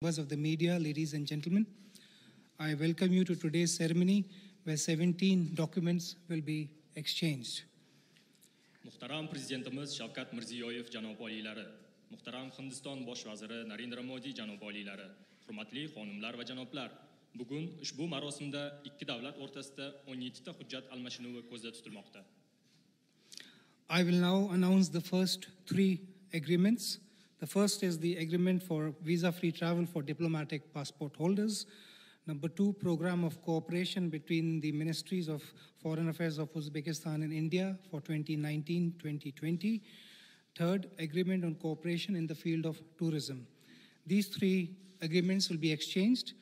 Members of the media, ladies and gentlemen, I welcome you to today's ceremony where 17 documents will be exchanged. Muhtaram Prezidentimiz Shavkat Mirziyoyev janob oliylari, muhtaram Hindiston bosh vaziri Narendra Modi janob oliylari, hurmatli xonimlar va janoblar, bugun ushbu marosimda ikki davlat o'rtasida 17 ta hujjat almashinuvi ko'zda tutilmoqda. I will now announce the first three agreements. The first is the agreement for visa-free travel for diplomatic passport holders. Number two, program of cooperation between the Ministries of Foreign Affairs of Uzbekistan and India for 2019-2020. Third, agreement on cooperation in the field of tourism. These three agreements will be exchanged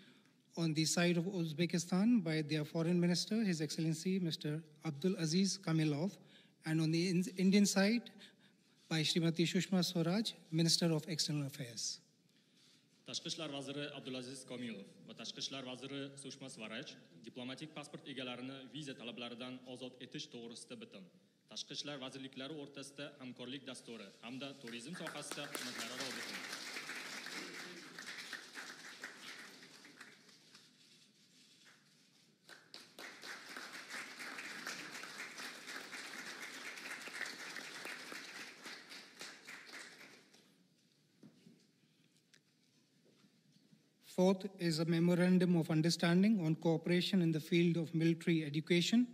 on the side of Uzbekistan by their Foreign Minister, His Excellency Mr. Abdul Aziz Kamilov, and on the Indian side, by Srimati Sushma Swaraj, Minister of External Affairs. Tashqi ishlar vaziri Abdulaziz Komilov va Tashqi ishlar vaziri Sushma Swaraj diplomatik pasport egalarini viza talablaridan ozod etish to'g'risida bitim. Tashqi ishlar vazirliklari o'rtasida hamkorlik dasturi hamda turizm sohasida xizmatlararo bitim. Fourth is a memorandum of understanding on cooperation in the field of military education.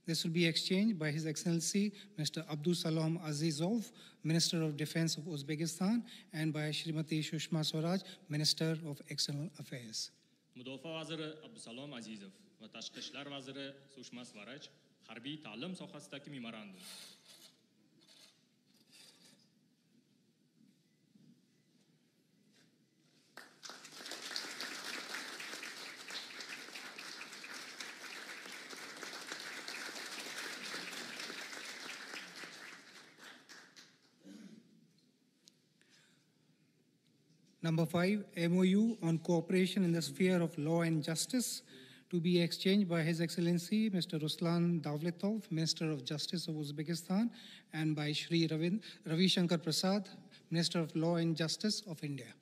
This will be exchanged by His Excellency Mr. Abdul Salam Azizov, Minister of Defense of Uzbekistan, and by Srimati Sushma Swaraj, Minister of External Affairs. Mudofaa vaziri Abdusalom Azizov va Tashqi ishlar vaziri Sushma Swaraj harbiy ta'lim sohasidagi memorandum. Number five, MOU on cooperation in the sphere of law and justice, to be exchanged by His Excellency Mr. Ruslan Davletov, Minister of Justice of Uzbekistan, and by Shri Ravi Shankar Prasad, Minister of Law and Justice of India.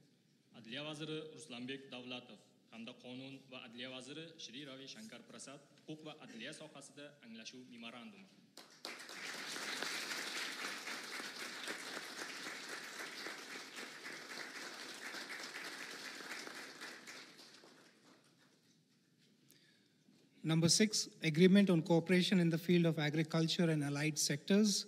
Adliya vaziri Ruslanbek Davlatov hamda qonun va adliya vaziri Shri Ravi Shankar Prasad huquq va adliya sohasida anglashuv memorandumi. Number six, agreement on cooperation in the field of agriculture and allied sectors,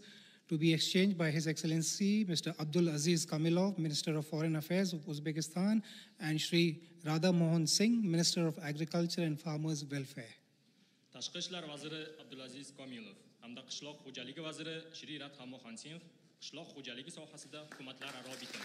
to be exchanged by His Excellency Mr. Abdul Aziz Kamilov, Minister of Foreign Affairs of Uzbekistan, and Shri Radha Mohan Singh, Minister of Agriculture and Farmers Welfare. Tashqi ishlar vaziri Abdulaziz Komilov hamda qishloq xo'jaligi vaziri Shri Radha Mohan Singh qishloq xo'jaligi sohasida hukumatlararo bitim.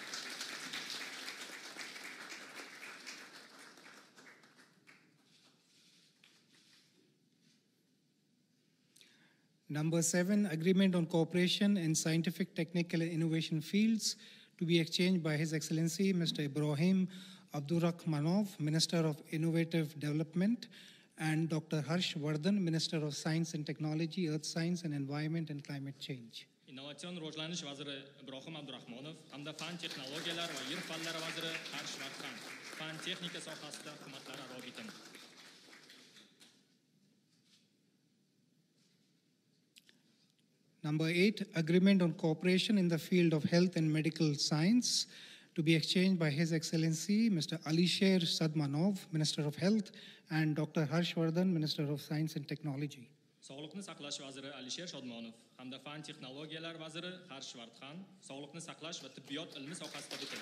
Number seven, agreement on cooperation in scientific, technical, and innovation fields, to be exchanged by His Excellency Mr. Ibrahim Abdurrahmanov, Minister of Innovative Development, and Dr. Harsh Vardhan, Minister of Science and Technology, Earth Science and Environment and Climate Change. Innovatsion rivojlanish vaziri Ibrohim Abdurahmonov hamda fan texnologiyalar va yer fanlari vaziri Harsh Vardhan fan texnika sohasida hukumatlararo bitim. Number eight, agreement on cooperation in the field of health and medical science, to be exchanged by His Excellency Mr. Alisher Sadmanov, Minister of Health, and Dr. Harsh Vardhan, Minister of Science and Technology. Sog'liqni saqlash vaziri Alisher Shodmonov hamda fan texnologiyalar vaziri Harsh Vardhan sog'liqni saqlash va tibbiyot ilmi sohasida bitim.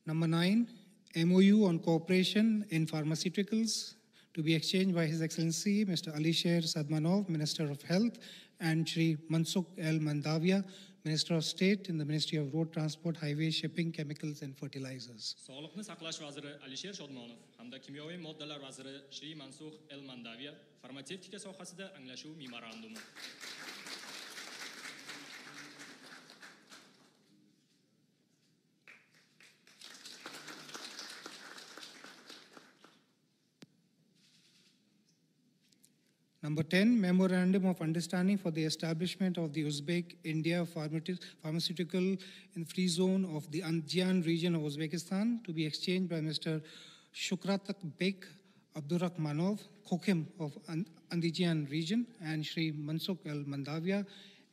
Number nine, MOU on cooperation in pharmaceuticals, to be exchanged by His Excellency Mr. Alisher Sadmanov, Minister of Health, and Shri Mansukh L. Mandavia, Minister of State in the Ministry of Road Transport, Highway, Shipping, Chemicals and Fertilizers. Sog'liqni saqlash vaziri Alisher Shodmonov hamda kimyoviy moddalar vaziri Shri Mansukh L. Mandavia farmatsevtika sohasida anglashuv memorandumi. Number 10, Memorandum of Understanding for the establishment of the Uzbek-India Pharmaceutical in Free Zone of the Andijan region of Uzbekistan, to be exchanged by Mr. Shavkat Bek Abdurrahmanov, Kokim of Andijan region, and Shri Mansukh Al-Mandavia,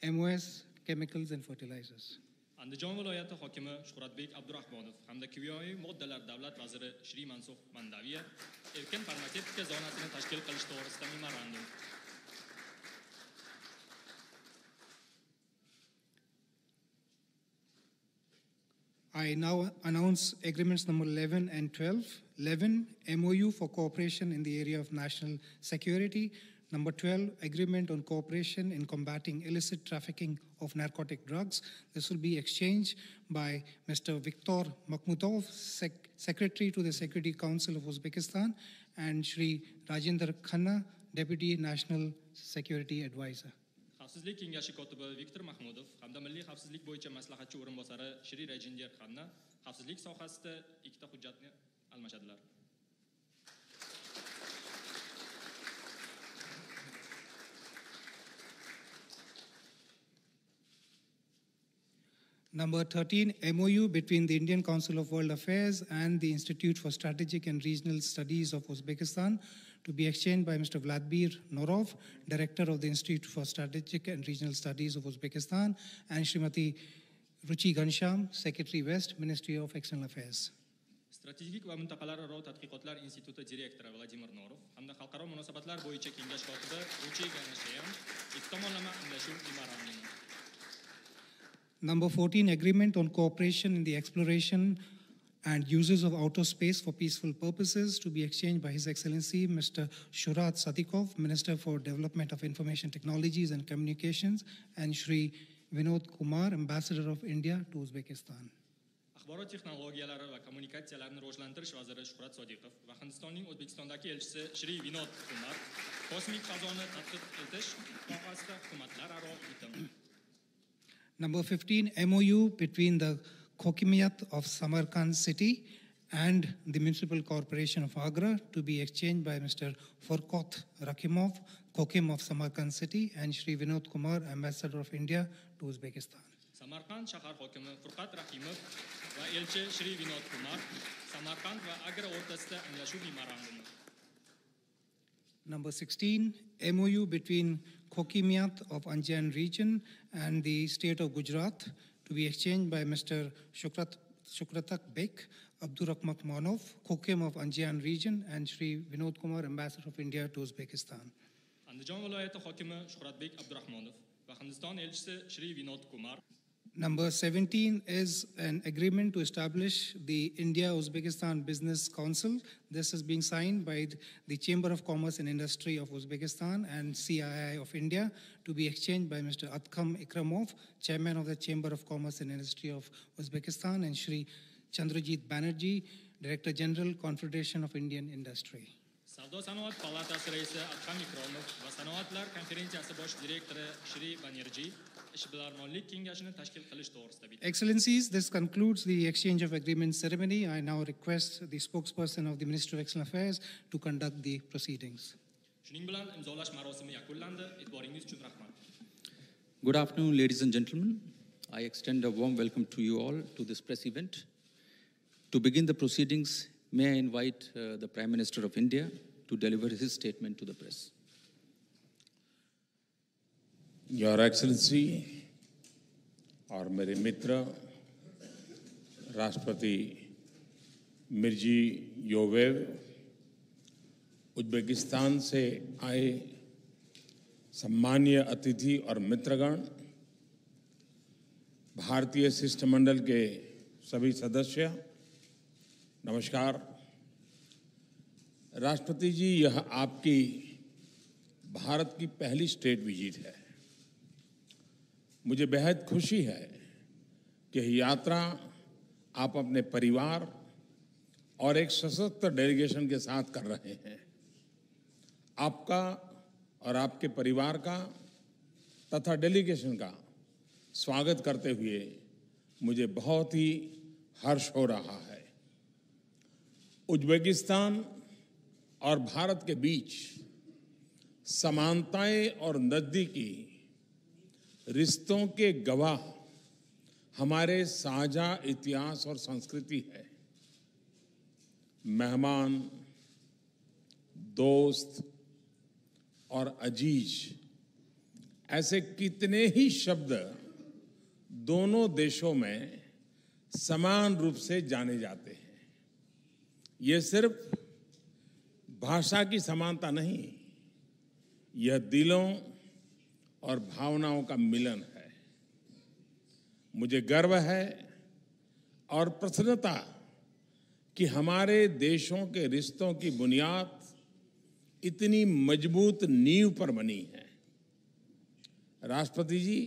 MOS Chemicals and Fertilizers. Andijon viloyati hokimi Shuhratbek Abdurahmonov hamda kimyoviy moddalar davlat vaziri Shri Mansukh Mandavia erkin farmatsevtika zonasini tashkil qilish to'g'risida memorandum. I now announce agreements number 11 and 12. 11, MOU for cooperation in the area of national security. Number 12, agreement on cooperation in combating illicit trafficking of narcotic drugs. This will be exchanged by Mr. Viktor Makhmutov, Secretary to the Security Council of Uzbekistan, and Shri Rajendra Khanna, Deputy National Security Advisor. Xavfsizlik kengashi kotibi Viktor Mahmudov hamda milliy xavfsizlik bo'yicha maslahatchi o'rinbosari Shri Rajendra Khanna xavfsizlik sohasida ikkita hujjatni almashadilar. Number 13, MOU between the Indian Council of World Affairs and the Institute for Strategic and Regional Studies of Uzbekistan, to be exchanged by Mr. Vladimir Norov, Director of the Institute for Strategic and Regional Studies of Uzbekistan, and Srimati Ruchi Gansham, Secretary West, Ministry of External Affairs. Strategik va mintaqalararo tadqiqotlar instituti direktori Vladimir Norov hamda xalqaro munosabatlar bo'yicha kengash kotibi Ruchi Gansham ikki tomonlama anglashuv memorandumi. Number 14, agreement on cooperation in the exploration and uses of outer space for peaceful purposes, to be exchanged by His Excellency Mr. Shurat Sadikov, Minister for Development of Information Technologies and Communications, and Shri Vinod Kumar, Ambassador of India to Uzbekistan. Axborot texnologiyalari va kommunikatsiyalarni rivojlantirish vaziri Shuhrat Sodiqov va Hindistonning O'zbekistondagi elchisi Shri Vinod Kumar kosmik fazoni tadqiq etish sohasida hukumatlararo bitim. Number 15, MOU between the Kokimiyat of Samarkand city and the Municipal Corporation of Agra, to be exchanged by Mr. Farkot Rakimov, Kokim of Samarkand city, and Shri Vinod Kumar, Ambassador of India to Uzbekistan. Samarqand shahar hokimi Furqat Rahimov va elchi Shri Vinod Kumar Samarqand va Agra o'rtasida anglashuv memorandumi. Number 16, MOU between Kokimiyat of Andijan region and the state of Gujarat, to be exchanged by Mr. Shukratak Bek Abdurrahmanov, Kokim of Andijan region, and Shri Vinod Kumar, Ambassador of India to Uzbekistan. Andijon viloyati hokimi Shuhratbek Abdurahmonov va Hindiston elchisi Shri Vinod Kumar. Number 17 is an agreement to establish the India-Uzbekistan Business Council. This is being signed by the Chamber of Commerce and Industry of Uzbekistan and CII of India, to be exchanged by Mr. Atkam Ikramov, Chairman of the Chamber of Commerce and Industry of Uzbekistan, and Shri Chandrajit Banerjee, Director General, Confederation of Indian Industry. Savdo sanoat palatasi raisi Atkam Ikramov va sanoatlar konferensiyasi bosh direktori Shri Banerjee ishbilarmonlik kengashini tashkil qilish to'g'risida bitim. Excellencies, this concludes the exchange of agreement ceremony. I now request the spokesperson of the Ministry of External Affairs to conduct the proceedings. Shuning bilan imzolash marosimi yakunlandi. E'tiboringiz uchun rahmat. Good afternoon, ladies and gentlemen. I extend a warm welcome to you all to this press event. To begin the proceedings, may I invite the Prime Minister of India to deliver his statement to the press. Your Excellency और मेरे मित्र राष्ट्रपति Mirziyoyev, Uzbekistan से आए सम्मानीय अतिथि और मित्रगण, भारतीय शिष्टमंडल के सभी सदस्य, नमस्कार। राष्ट्रपति जी, यह आपकी भारत की पहली स्टेट विजिट है। मुझे बेहद खुशी है कि यह यात्रा आप अपने परिवार और एक सशक्त डेलीगेशन के साथ कर रहे हैं। आपका और आपके परिवार का तथा डेलीगेशन का स्वागत करते हुए मुझे बहुत ही हर्ष हो रहा है। उज्बेकिस्तान और भारत के बीच समानताएं और नजदीकी रिश्तों के गवाह हमारे साझा इतिहास और संस्कृति है। मेहमान, दोस्त और अजीज ऐसे कितने ही शब्द दोनों देशों में समान रूप से जाने जाते हैं। ये सिर्फ भाषा की समानता नहीं, यह दिलों और भावनाओं का मिलन है। मुझे गर्व है और प्रसन्नता कि हमारे देशों के रिश्तों की बुनियाद इतनी मजबूत नींव पर बनी है। राष्ट्रपति जी,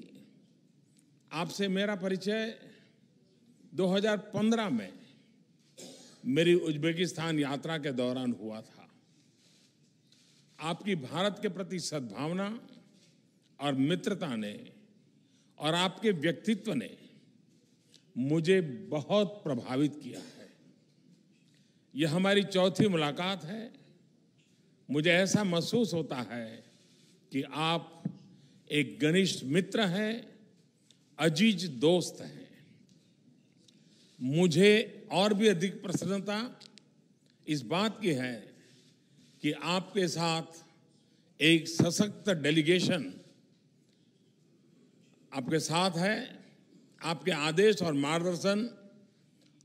आपसे मेरा परिचय 2015 में मेरी उज्बेकिस्तान यात्रा के दौरान हुआ था। आपकी भारत के प्रति सद्भावना और मित्रता ने और आपके व्यक्तित्व ने मुझे बहुत प्रभावित किया है। यह हमारी चौथी मुलाकात है। मुझे ऐसा महसूस होता है कि आप एक घनिष्ठ मित्र हैं, अजीज दोस्त हैं। मुझे और भी अधिक प्रसन्नता इस बात की है कि आपके साथ एक सशक्त डेलीगेशन आपके साथ है। आपके आदेश और मार्गदर्शन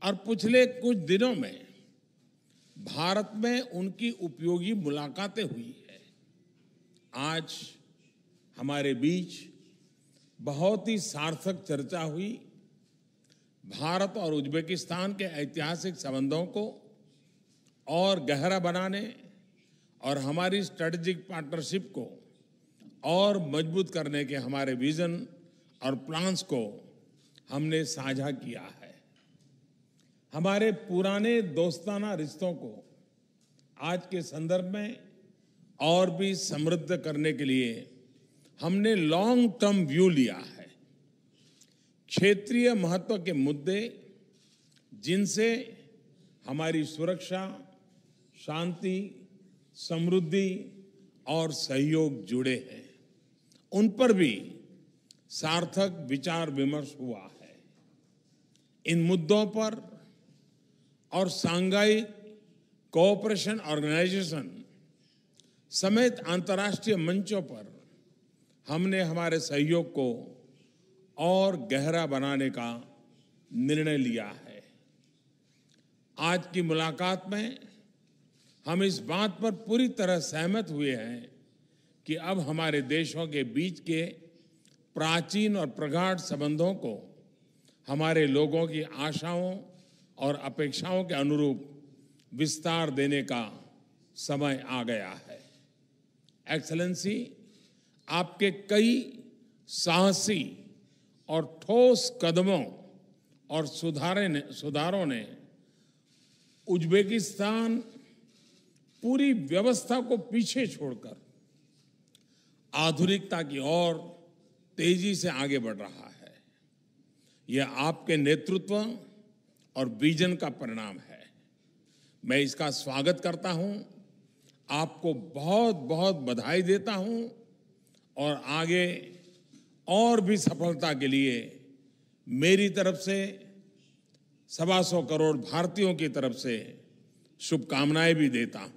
और पिछले कुछ दिनों में भारत में उनकी उपयोगी मुलाकातें हुई है। आज हमारे बीच बहुत ही सार्थक चर्चा हुई। भारत और उज्बेकिस्तान के ऐतिहासिक संबंधों को और गहरा बनाने और हमारी स्ट्रेटेजिक पार्टनरशिप को और मजबूत करने के हमारे विजन और प्लान्स को हमने साझा किया है। हमारे पुराने दोस्ताना रिश्तों को आज के संदर्भ में और भी समृद्ध करने के लिए हमने लॉन्ग टर्म व्यू लिया है। क्षेत्रीय महत्व के मुद्दे जिनसे हमारी सुरक्षा, शांति, समृद्धि और सहयोग जुड़े हैं, उन पर भी सार्थक विचार विमर्श हुआ है। इन मुद्दों पर और सांघाई कोऑपरेशन ऑर्गेनाइजेशन समेत अंतर्राष्ट्रीय मंचों पर हमने हमारे सहयोग को और गहरा बनाने का निर्णय लिया है। आज की मुलाकात में हम इस बात पर पूरी तरह सहमत हुए हैं कि अब हमारे देशों के बीच के प्राचीन और प्रगाढ़ संबंधों को हमारे लोगों की आशाओं और अपेक्षाओं के अनुरूप विस्तार देने का समय आ गया है। एक्सेलेंसी, आपके कई साहसी और ठोस कदमों और सुधारों ने उज्बेकिस्तान पूरी व्यवस्था को पीछे छोड़कर आधुनिकता की ओर तेजी से आगे बढ़ रहा है। यह आपके नेतृत्व और विजन का परिणाम है। मैं इसका स्वागत करता हूं, आपको बहुत बहुत बधाई देता हूं और आगे और भी सफलता के लिए मेरी तरफ से 125 करोड़ भारतीयों की तरफ से शुभकामनाएं भी देता हूं।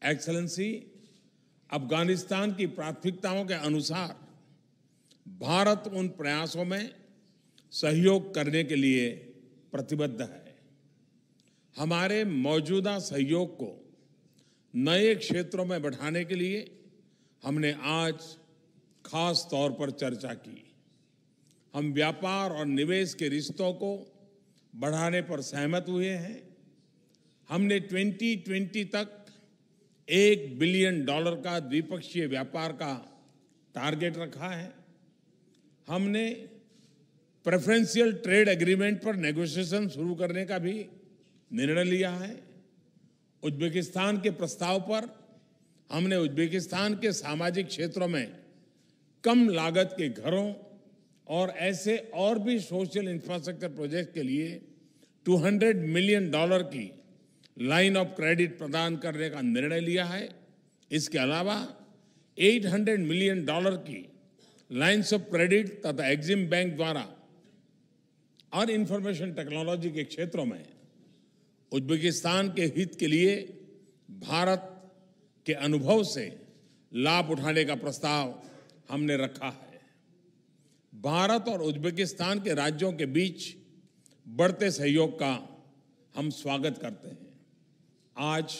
एक्सेलेंसी, अफगानिस्तान की प्राथमिकताओं के अनुसार भारत उन प्रयासों में सहयोग करने के लिए प्रतिबद्ध है। हमारे मौजूदा सहयोग को नए क्षेत्रों में बढ़ाने के लिए हमने आज खास तौर पर चर्चा की। हम व्यापार और निवेश के रिश्तों को बढ़ाने पर सहमत हुए हैं। हमने 2020 तक $1 बिलियन का द्विपक्षीय व्यापार का टारगेट रखा है। हमने प्रेफरेंशियल ट्रेड एग्रीमेंट पर नेगोशिएशन शुरू करने का भी निर्णय लिया है। उज्बेकिस्तान के प्रस्ताव पर हमने उज्बेकिस्तान के सामाजिक क्षेत्रों में कम लागत के घरों और ऐसे और भी सोशल इंफ्रास्ट्रक्चर प्रोजेक्ट के लिए $200 मिलियन की लाइन ऑफ क्रेडिट प्रदान करने का निर्णय लिया है। इसके अलावा $800 मिलियन की लाइन्स ऑफ क्रेडिट तथा एग्जिम बैंक द्वारा और इंफॉर्मेशन टेक्नोलॉजी के क्षेत्रों में उज्बेकिस्तान के हित के लिए भारत के अनुभव से लाभ उठाने का प्रस्ताव हमने रखा है। भारत और उज्बेकिस्तान के राज्यों के बीच बढ़ते सहयोग का हम स्वागत करते हैं। आज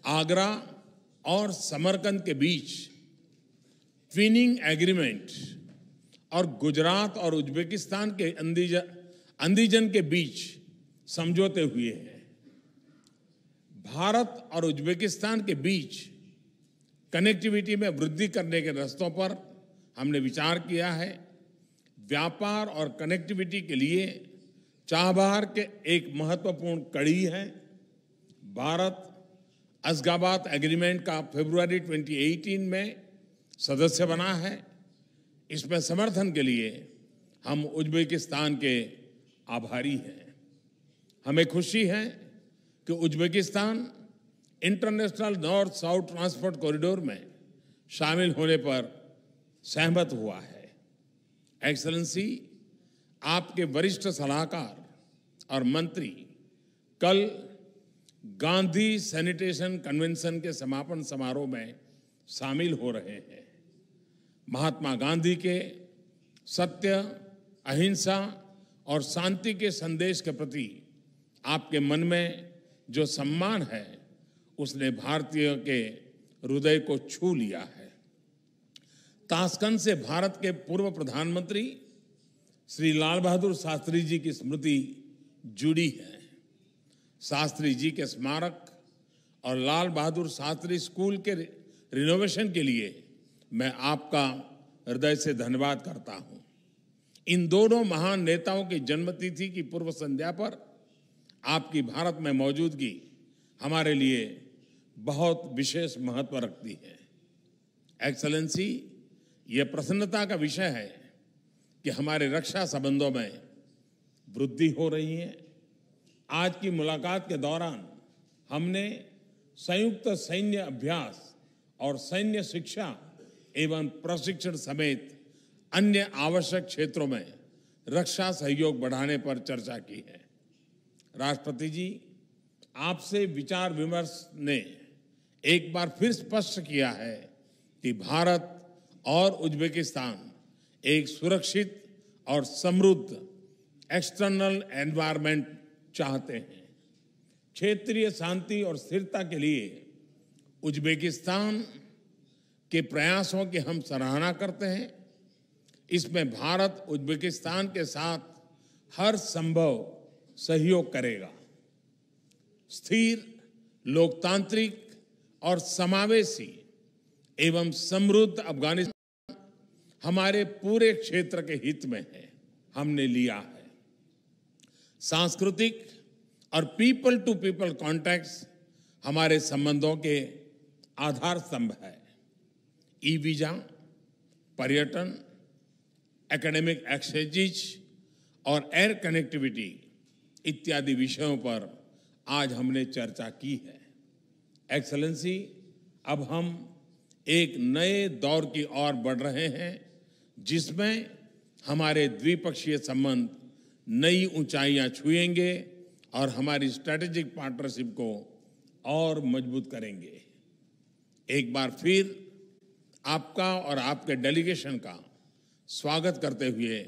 आगरा और समरकंद के बीच ट्विनिंग एग्रीमेंट और गुजरात और उज्बेकिस्तान के अंदीजन के बीच समझौते हुए हैं। भारत और उज्बेकिस्तान के बीच कनेक्टिविटी में वृद्धि करने के रास्तों पर हमने विचार किया है। व्यापार और कनेक्टिविटी के लिए चाबहार के एक महत्वपूर्ण कड़ी है। भारत अशगाबाद एग्रीमेंट का फरवरी 2018 में सदस्य बना है। इसमें समर्थन के लिए हम उज्बेकिस्तान के आभारी हैं। हमें खुशी है कि Uzbekistan international north south transport corridor में शामिल होने पर सहमत हुआ है। एक्सेलेंसी, आपके वरिष्ठ सलाहकार और मंत्री कल गांधी सैनिटेशन कन्वेंशन के समापन समारोह में शामिल हो रहे हैं। महात्मा गांधी के सत्य, अहिंसा और शांति के संदेश के प्रति आपके मन में जो सम्मान है, उसने भारतीयों के हृदय को छू लिया है। ताशकंद से भारत के पूर्व प्रधानमंत्री श्री लाल बहादुर शास्त्री जी की स्मृति जुड़ी है। शास्त्री जी के स्मारक और लाल बहादुर शास्त्री स्कूल के रिनोवेशन के लिए मैं आपका हृदय से धन्यवाद करता हूं। इन दोनों महान नेताओं की जन्मतिथि की पूर्व संध्या पर आपकी भारत में मौजूदगी हमारे लिए बहुत विशेष महत्व रखती है। एक्सेलेंसी, यह प्रसन्नता का विषय है कि हमारे रक्षा संबंधों में वृद्धि हो रही है। आज की मुलाकात के दौरान हमने संयुक्त सैन्य अभ्यास और सैन्य शिक्षा एवं प्रशिक्षण समेत अन्य आवश्यक क्षेत्रों में रक्षा सहयोग बढ़ाने पर चर्चा की है। राष्ट्रपति जी, आपसे विचार विमर्श ने एक बार फिर स्पष्ट किया है कि भारत और उज्बेकिस्तान एक सुरक्षित और समृद्ध एक्सटर्नल एनवायरनमेंट चाहते हैं। क्षेत्रीय शांति और स्थिरता के लिए उज्बेकिस्तान के प्रयासों की हम सराहना करते हैं। इसमें भारत उज्बेकिस्तान के साथ हर संभव सहयोग करेगा। स्थिर, लोकतांत्रिक और समावेशी एवं समृद्ध अफगानिस्तान हमारे पूरे क्षेत्र के हित में है। हमने लिया है। सांस्कृतिक और पीपल टू पीपल कॉन्टैक्ट्स हमारे संबंधों के आधार स्तंभ है। ई वीजा, पर्यटन, एकेडमिक एक्सचेंज और एयर कनेक्टिविटी इत्यादि विषयों पर आज हमने चर्चा की है। एक्सेलेंसी, अब हम एक नए दौर की ओर बढ़ रहे हैं, जिसमें हमारे द्विपक्षीय संबंध नई ऊंचाइयां छुएंगे और हमारी स्ट्रैटेजिक पार्टनरशिप को और मजबूत करेंगे। एक बार फिर आपका और आपके डेलीगेशन का स्वागत करते हुए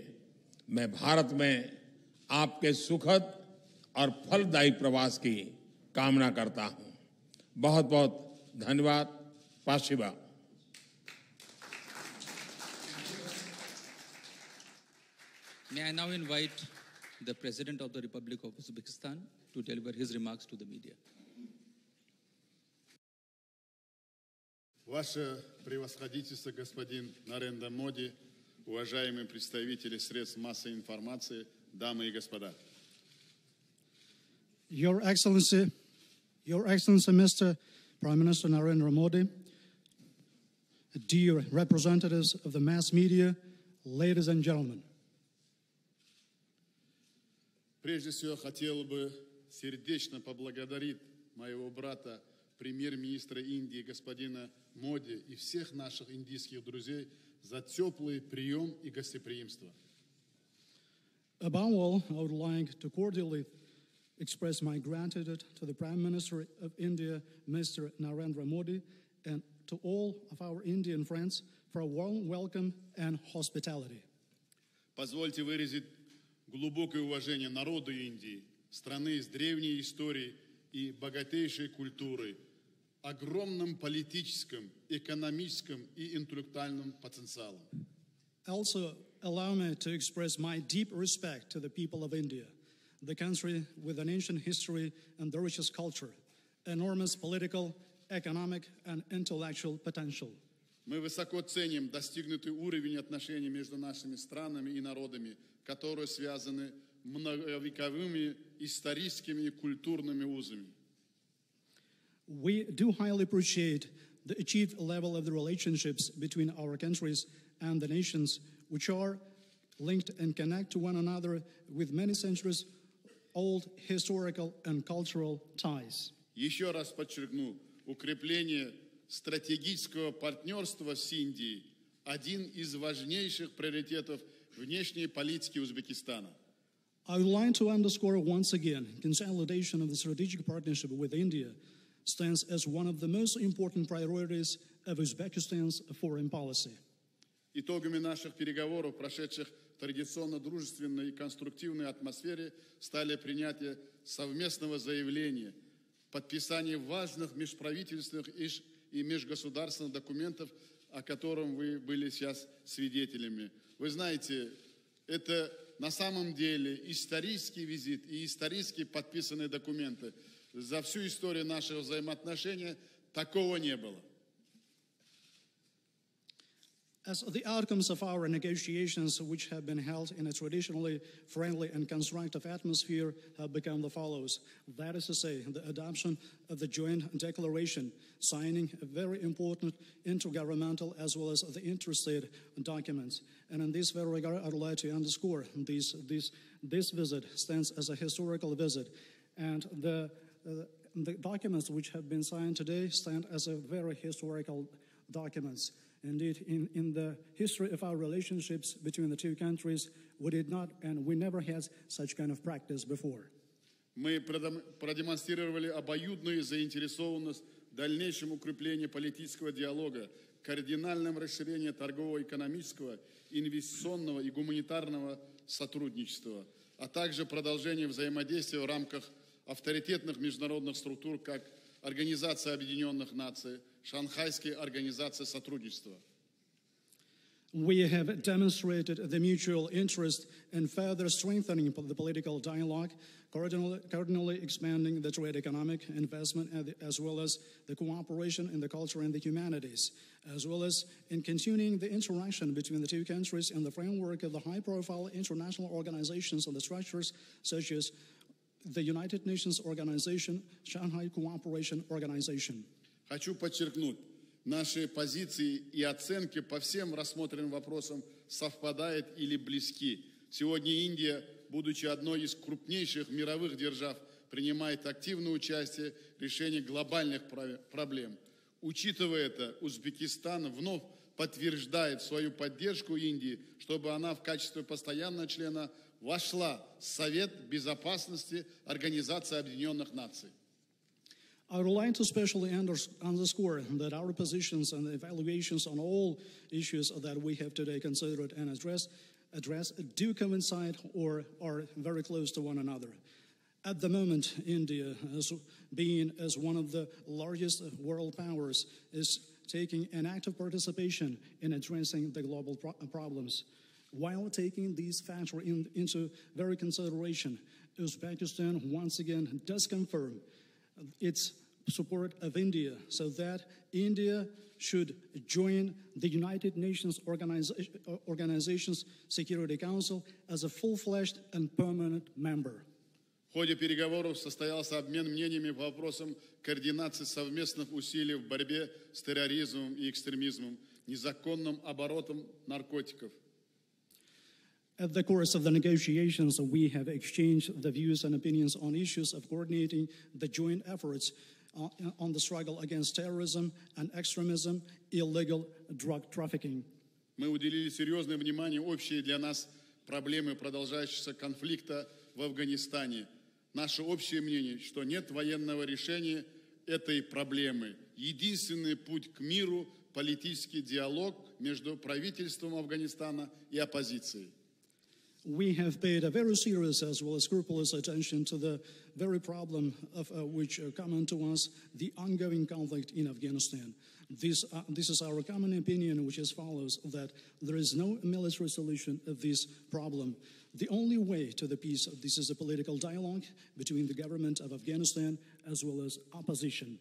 मैं भारत में आपके सुखद और फलदायी प्रवास की कामना करता हूं। बहुत बहुत धन्यवाद। पाशिबा। May I now invite the President of the Republic of Uzbekistan to deliver his remarks to the media. Ваше превосходительство, господин Нарендра Моди, уважаемые представители средств массовой информации, дамы и господа. Your Excellency, Mr. Prime Minister Narendra Modi, dear representatives of the mass media, ladies and gentlemen. Прежде всего, хотел бы сердечно поблагодарить моего брата премьер-министра Индии господина Моди и всех наших индийских друзей за теплый прием и гостеприимство. Above all, I would like to cordially express my gratitude to the Prime Minister of India, Mr. Narendra Modi, and to all of our Indian friends for a warm welcome and hospitality. Позвольте выразить глубокое уважение народу Индии, страны с древней историей и богатейшей культурой, огромным политическим, экономическим и интеллектуальным потенциалом. Also, allow me to express my deep respect to the people of India, the country with an ancient history and the richest culture, enormous political, economic, and intellectual potential. Мы высоко ценим достигнутый уровень отношений между нашими странами и народами, которые связаны многовековыми историческими и культурными узами. We do highly appreciate the achieved level of the relationships between our countries and the nations, which are linked and connect to one another with many centuries old historical and cultural ties. Еще раз подчеркну, укрепление стратегического партнерства с Индией – один из важнейших приоритетов внешней политики Узбекистана. I would like to underscore once again, consolidation of the strategic partnership with India stands as one of the most important priorities of Uzbekistan's foreign policy. Итогами наших переговоров, прошедших в традиционно дружественной и конструктивной атмосфере, стали принятие совместного заявления, подписание важных межправительственных и межгосударственных документов, о котором вы были сейчас свидетелями. Вы знаете, это на самом деле исторический визит и исторически подписанные документы. За всю историю нашего взаимоотношения такого не было. As the outcomes of our negotiations, which have been held in a traditionally friendly and constructive atmosphere, have become the follows. That is to say, the adoption of the joint declaration, signing a very important intergovernmental as well as the interstate documents. And in this very regard, I'd like to underscore this visit stands as a historical visit. And the documents which have been signed today stand as a very historical documents. Indeed, in the history of our relationships between the two countries, we did not and we never had such kind of practice before. Мы продемонстрировали обоюдную заинтересованность в дальнейшем укреплении политического диалога, кардинальном расширении торгово-экономического, инвестиционного и гуманитарного сотрудничества, а также продолжение взаимодействия в рамках авторитетных международных структур, как Организация Объединенных Наций, Шанхайская организация сотрудничества. We have demonstrated the mutual interest in further strengthening the political dialogue, cardinally expanding the trade economic investment, as well as the cooperation in the culture and the humanities, as well as in continuing the interaction between the two countries in the framework of the high-profile international organizations and the structures such as the United Nations Organization, Shanghai Cooperation Organization. Хочу подчеркнуть, наши позиции и оценки по всем рассмотренным вопросам совпадают или близки. Сегодня Индия, будучи одной из крупнейших мировых держав, принимает активное участие в решении глобальных проблем. Учитывая это, Узбекистан вновь подтверждает свою поддержку Индии, чтобы она в качестве постоянного члена вошла в Совет Безопасности Организации Объединенных Наций. I would like to especially underscore that our positions and evaluations on all issues that we have today considered and addressed do coincide or are very close to one another. At the moment, India, as one of the largest world powers, is taking an active participation in addressing the global problems. While taking these factors into very consideration, Uzbekistan once again does confirm its support of India so that India should join the United Nations Organization's Security Council as a full-fledged and permanent member. В ходе переговоров состоялся обмен мнениями по вопросам координации совместных усилий в борьбе с терроризмом и экстремизмом, незаконным оборотом наркотиков. At the course of the negotiations, we have exchanged the views and opinions on issues of coordinating the joint efforts on the struggle against terrorism and extremism, illegal drug trafficking. Мы уделили серьезное внимание общей для нас проблемы продолжающегося конфликта в Афганистане. Наше общее мнение, что нет военного решения этой проблемы. Единственный путь к миру – политический диалог между правительством Афганистана и оппозицией. We have paid a very serious as well as scrupulous attention to the very problem of which are common to us, the ongoing conflict in Afghanistan. This is our common opinion, which is follows, that there is no military solution of this problem. The only way to the peace, this is a political dialogue between the government of Afghanistan as well as opposition.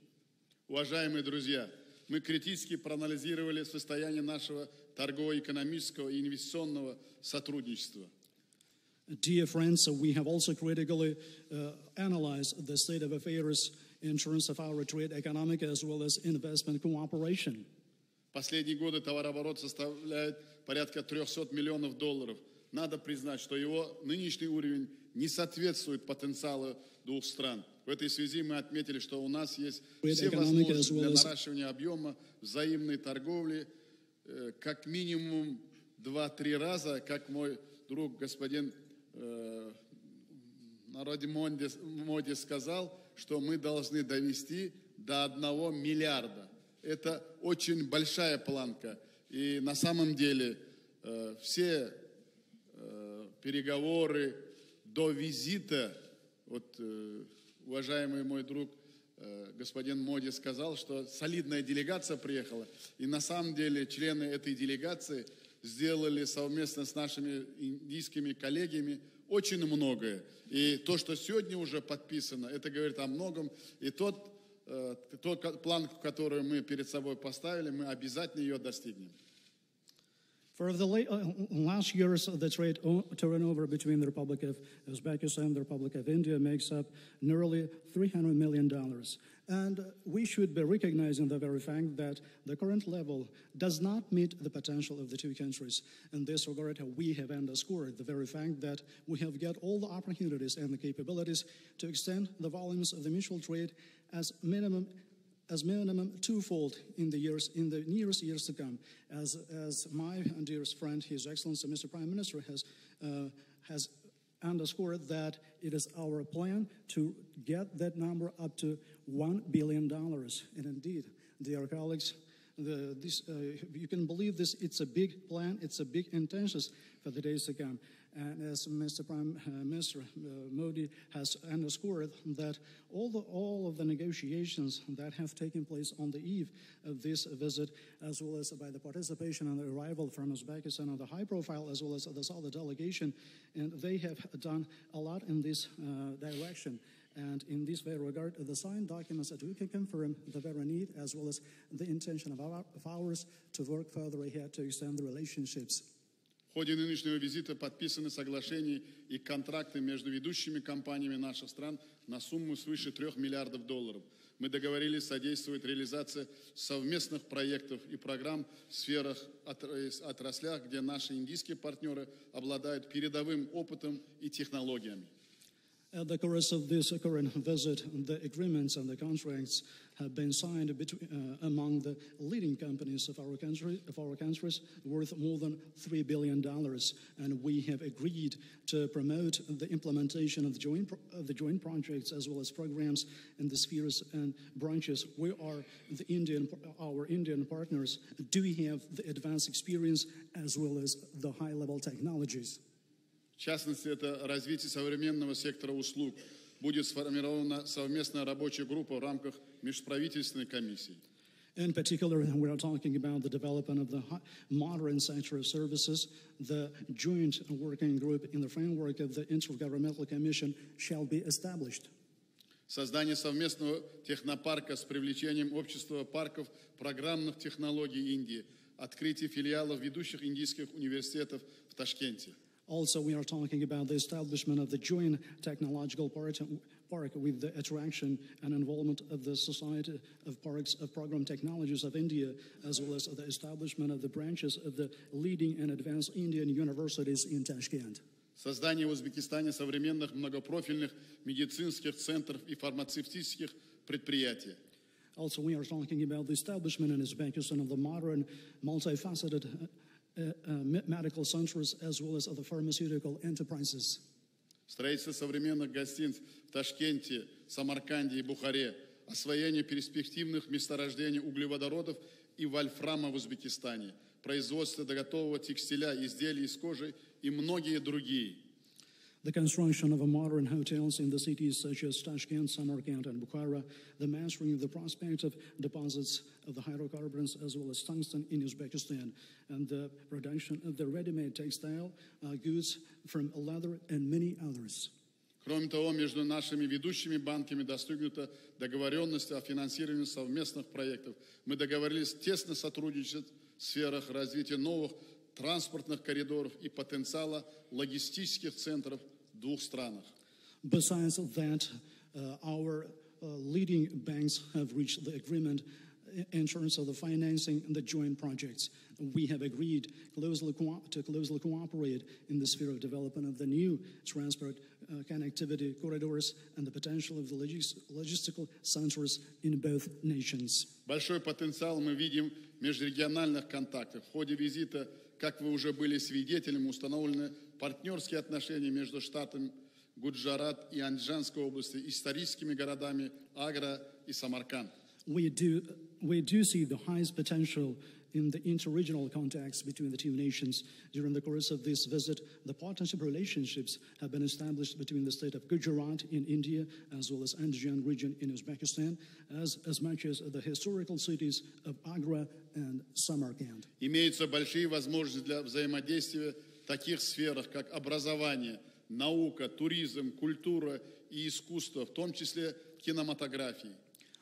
Уважаемые друзья, мы критически проанализировали состояние нашего торгово-экономического и инвестиционного сотрудничества. Dear friends, we have also critically analyzed the state of affairs in terms of our trade, economic, as well as investment cooperation. Последние годы товарооборот составляет порядка $300 миллионов. Надо признать, что его нынешний уровень не соответствует потенциалу двух стран. В этой связи мы отметили, что у нас есть все возможности для наращивания объема взаимной торговли как минимум 2-3 раза, как мой друг господин Народи Моди сказал, что мы должны довести до 1 миллиарда. Это очень большая планка. И на самом деле все переговоры до визита, вот уважаемый мой друг господин Моди сказал, что солидная делегация приехала. И на самом деле члены этой делегации сделали совместно с нашими индийскими коллегами очень многое. И то, что сегодня уже подписано, это говорит о многом. И тот планку, которую мы перед собой поставили, мы обязательно ее достигнем. For the last years, the trade turnover between the Republic of Uzbekistan and the Republic of India makes up nearly $300 million. And we should be recognizing the very fact that the current level does not meet the potential of the two countries. In this regard, we have underscored the very fact that we have got all the opportunities and the capabilities to extend the volumes of the mutual trade as minimum twofold in the nearest years to come. As my dearest friend, His Excellency Mr. Prime Minister has underscored that it is our plan to get that number up to $1 billion. And indeed, dear colleagues, you can believe this, it's a big plan, it's a big intention for the days to come. And as Mr. Prime Minister Modi has underscored that all of the negotiations that have taken place on the eve of this visit, as well as by the participation and the arrival from Uzbekistan on the high profile, as well as the solid delegation, and they have done a lot in this direction. And in this very regard, the signed documents that we can confirm the very need, as well as the intention of ours to work further ahead to extend the relationships. В ходе нынешнего визита подписаны соглашения и контракты между ведущими компаниями наших стран на сумму свыше $3 миллиардов. Мы договорились содействовать реализации совместных проектов и программ в сферах, отраслях, где наши индийские партнеры обладают передовым опытом и технологиями. At the course of this current visit, the agreements and the contracts have been signed among the leading companies of our countries, worth more than $3 billion. And we have agreed to promote the implementation of the joint projects as well as programs in the spheres and branches where our Indian partners do have the advanced experience as well as the high-level technologies. В частности, это развитие современного сектора услуг. Будет сформирована совместная рабочая группа в рамках межправительственной комиссии. In particular, we are talking about the development of the modern sector of services. The joint working group in the framework of the Intergovernmental Commission shall be established. Создание совместного технопарка с привлечением общества парков программных технологий Индии. Открытие филиалов ведущих индийских университетов в Ташкенте. Also, we are talking about the establishment of the joint technological park with the attraction and involvement of the Society of Parks of Program Technologies of India, as well as the establishment of the branches of the leading and advanced Indian universities in Tashkent. Создание в Узбекистане современных многопрофильных медицинских центров и фармацевтических предприятий. Also, we are talking about the establishment in Uzbekistan of the modern, multifaceted medical centers as well as other pharmaceutical enterprises. Строительство современных гостиниц в Ташкенте, Самарканде и Бухаре, освоение перспективных месторождений углеводородов и вольфрама в Узбекистане, производство готового текстиля, изделий из кожи и многие другие. The construction of modern hotels in the cities such as Tashkent, Samarkand, and Bukhara, the mastering of the prospective deposits of the hydrocarbons as well as tungsten in Uzbekistan, and the production of the ready-made textile goods from leather and many others. Кроме того, между нашими ведущими банками достигнута договоренность о финансировании совместных проектов. Мы договорились тесно сотрудничать в сферах развития новых транспортных коридоров и потенциала логистических центров в двух странах. Besides that, our leading banks have reached the agreement in terms of the financing and the joint projects. We have agreed to closely cooperate in the sphere of development of the new transport connectivity corridors and the potential of the logistical centers in both nations. Большой потенциал мы видим в межрегиональных контактах. В ходе визита, как вы уже были свидетелями, установлены партнерские отношения между штатами Гуджарат и Анджанской области, историческими городами Агра и Самарканд. We do see the highest potential in the interregional contacts between the two nations. During the course of this visit, the partnership relationships have been established between the state of Gujarat in India as well as Anjan region in Uzbekistan, as much as the historical cities of Agra and Samarkand. Имеются большие возможности для взаимодействия в таких сферах, как образование, наука, туризм, культура и искусство, в том числе кинематографии.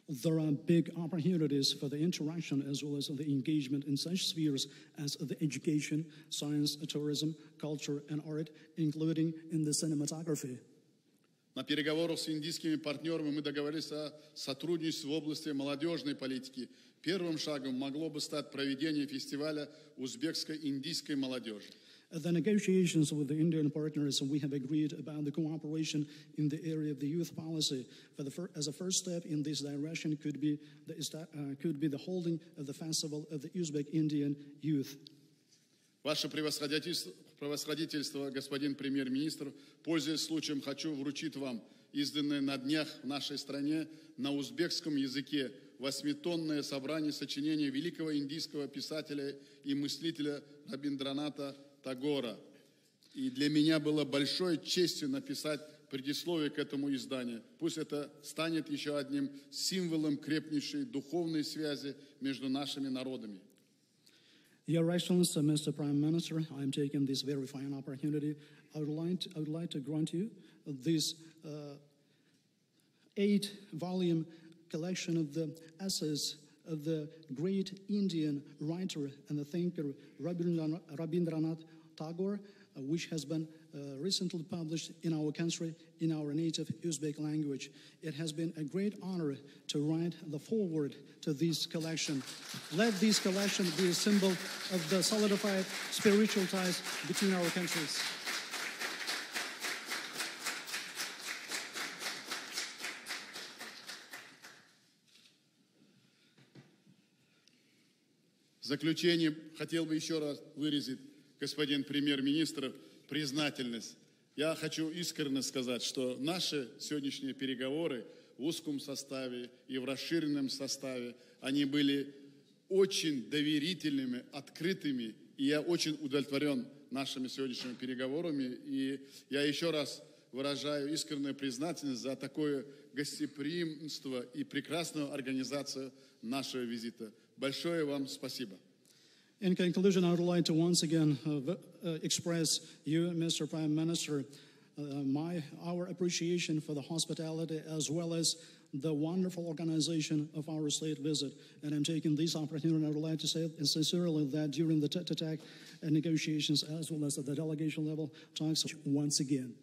There are big opportunities for the interaction as well as the engagement in such spheres as the education, science, tourism, culture, and art, including in the cinematography. На переговорах с индийскими партнерами мы договорились о сотрудничестве в области молодежной политики. Первым шагом могло бы стать проведение фестиваля узбекско-индийской молодежи. The negotiations with the Indian partners, we have agreed about the cooperation in the area of the youth policy. As a first step in this direction could be the holding of the festival of the Uzbek Indian youth. Ваше превосходительство, господин премьер-министр, пользуясь случаем, хочу вручить вам изданное на днях в нашей стране на узбекском языке 8-томное собрание сочинений великого индийского писателя и мыслителя Рабиндраната Тагора. И для меня было большой честью написать предисловие к этому изданию. Пусть это станет еще одним символом крепнейшей духовной связи между нашими народами. Your Excellency, Mr. Prime Minister, I am taking this very fine opportunity. I would like to grant you this 8-volume collection of the essays of the great Indian writer and the thinker Rabindranath Tagore, which has been recently published in our country in our native Uzbek language. It has been a great honor to write the foreword to this collection. Let this collection be a symbol of the solidified spiritual ties between our countries. В заключение хотел бы еще раз выразить, господин премьер-министр, признательность. Я хочу искренне сказать, что наши сегодняшние переговоры в узком составе и в расширенном составе, они были очень доверительными, открытыми, и я очень удовлетворен нашими сегодняшними переговорами. И я еще раз выражаю искреннюю признательность за такое гостеприимство и прекрасную организацию нашего визита. Большое вам спасибо. In conclusion, I would like to once again express you, Mr. Prime Minister, our appreciation for the hospitality as well as the wonderful organization of our state visit. And I'm taking this opportunity, I would like to say sincerely that during the tete-a-tete negotiations as well as at the delegation level talks once again.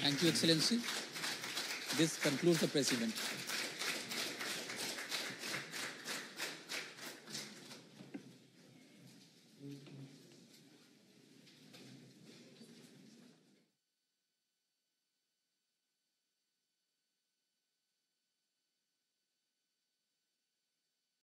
Thank you, Excellency. This concludes the press event.